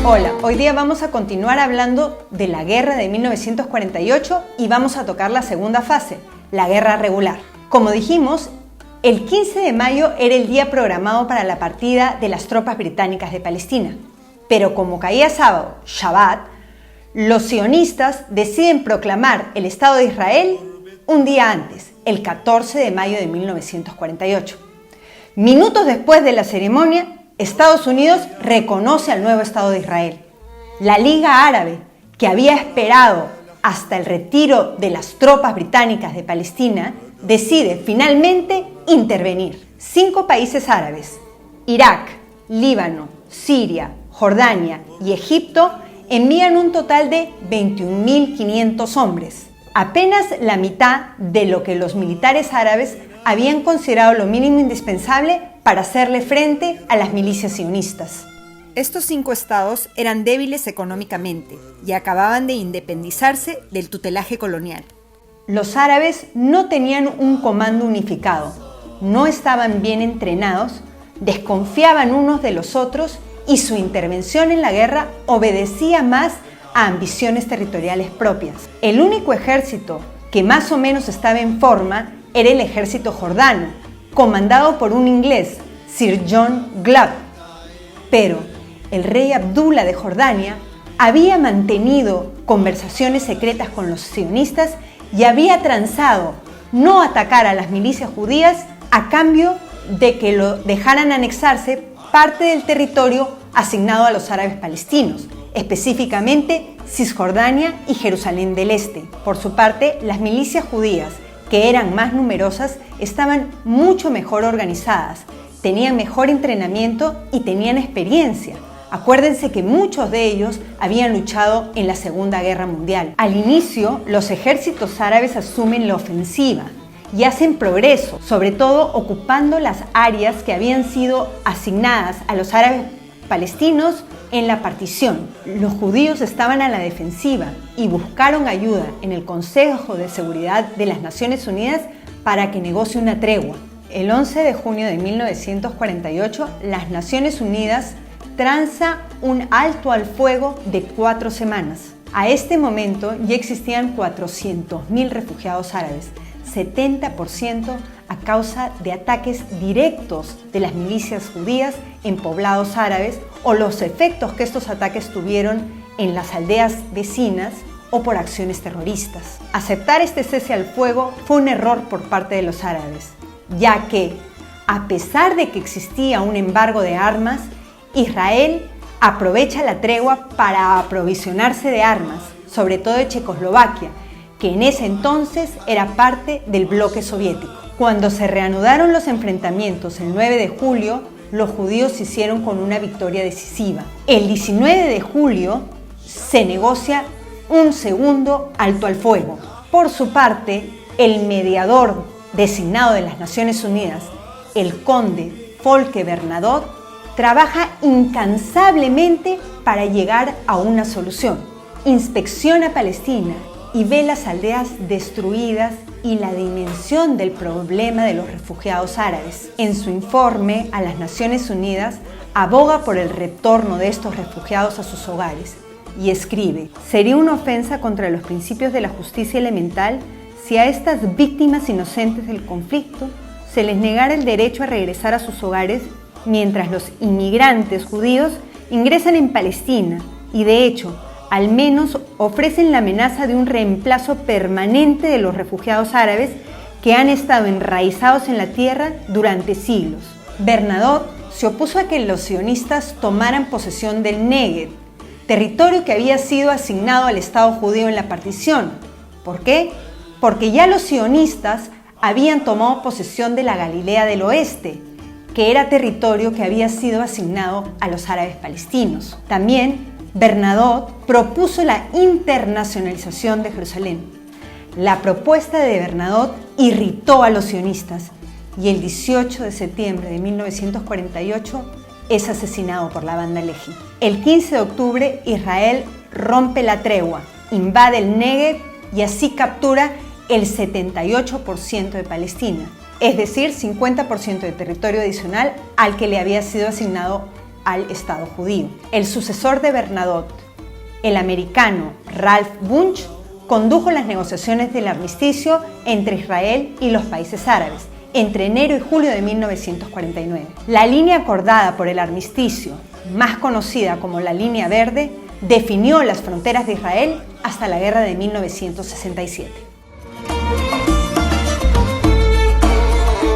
Hola, hoy día vamos a continuar hablando de la guerra de 1948 y vamos a tocar la segunda fase, la guerra regular. Como dijimos, el 15 de mayo era el día programado para la partida de las tropas británicas de Palestina, pero como caía sábado, Shabbat, los sionistas deciden proclamar el Estado de Israel un día antes, el 14 de mayo de 1948. Minutos después de la ceremonia, Estados Unidos reconoce al nuevo Estado de Israel. La Liga Árabe, que había esperado hasta el retiro de las tropas británicas de Palestina, decide finalmente intervenir. 5 países árabes, Irak, Líbano, Siria, Jordania y Egipto, envían un total de 21.500 hombres, apenas la mitad de lo que los militares árabes habían considerado lo mínimo indispensable para hacerle frente a las milicias sionistas. Estos 5 estados eran débiles económicamente y acababan de independizarse del tutelaje colonial. Los árabes no tenían un comando unificado, no estaban bien entrenados, desconfiaban unos de los otros y su intervención en la guerra obedecía más a ambiciones territoriales propias. El único ejército que más o menos estaba en forma era el ejército jordano, comandado por un inglés, Sir John Glubb. Pero el rey Abdullah de Jordania había mantenido conversaciones secretas con los sionistas y había transado no atacar a las milicias judías a cambio de que lo dejaran anexarse parte del territorio asignado a los árabes palestinos, específicamente Cisjordania y Jerusalén del Este. Por su parte, las milicias judías, que eran más numerosas, estaban mucho mejor organizadas, tenían mejor entrenamiento y tenían experiencia. Acuérdense que muchos de ellos habían luchado en la Segunda Guerra Mundial. Al inicio, los ejércitos árabes asumen la ofensiva y hacen progreso, sobre todo ocupando las áreas que habían sido asignadas a los árabes palestinos en la partición. Los judíos estaban a la defensiva y buscaron ayuda en el Consejo de Seguridad de las Naciones Unidas para que negocie una tregua. El 11 de junio de 1948, las Naciones Unidas tranza un alto al fuego de 4 semanas. A este momento ya existían 400.000 refugiados árabes, 70% a causa de ataques directos de las milicias judías en poblados árabes o los efectos que estos ataques tuvieron en las aldeas vecinas o por acciones terroristas. Aceptar este cese al fuego fue un error por parte de los árabes, ya que, a pesar de que existía un embargo de armas, Israel aprovecha la tregua para aprovisionarse de armas, sobre todo de Checoslovaquia, que en ese entonces era parte del bloque soviético. Cuando se reanudaron los enfrentamientos el 9 de julio, los judíos se hicieron con una victoria decisiva. El 19 de julio se negocia un segundo alto al fuego. Por su parte, el mediador designado de las Naciones Unidas, el conde Folke Bernadotte, trabaja incansablemente para llegar a una solución. Inspecciona Palestina y ve las aldeas destruidas y la dimensión del problema de los refugiados árabes. En su informe a las Naciones Unidas, aboga por el retorno de estos refugiados a sus hogares y escribe: sería una ofensa contra los principios de la justicia elemental si a estas víctimas inocentes del conflicto se les negara el derecho a regresar a sus hogares mientras los inmigrantes judíos ingresan en Palestina y, de hecho, al menos ofrecen la amenaza de un reemplazo permanente de los refugiados árabes que han estado enraizados en la tierra durante siglos. Bernadotte se opuso a que los sionistas tomaran posesión del Negev, territorio que había sido asignado al Estado judío en la partición. ¿Por qué? Porque ya los sionistas habían tomado posesión de la Galilea del Oeste, que era territorio que había sido asignado a los árabes palestinos. También Bernadotte propuso la internacionalización de Jerusalén. La propuesta de Bernadotte irritó a los sionistas y el 18 de septiembre de 1948 es asesinado por la banda Lehi. El 15 de octubre Israel rompe la tregua, invade el Negev y así captura el 78% de Palestina, es decir, 50% de territorio adicional al que le había sido asignado al Estado judío. El sucesor de Bernadotte, el americano Ralph Bunche, condujo las negociaciones del armisticio entre Israel y los países árabes entre enero y julio de 1949. La línea acordada por el armisticio, más conocida como la Línea Verde, definió las fronteras de Israel hasta la guerra de 1967.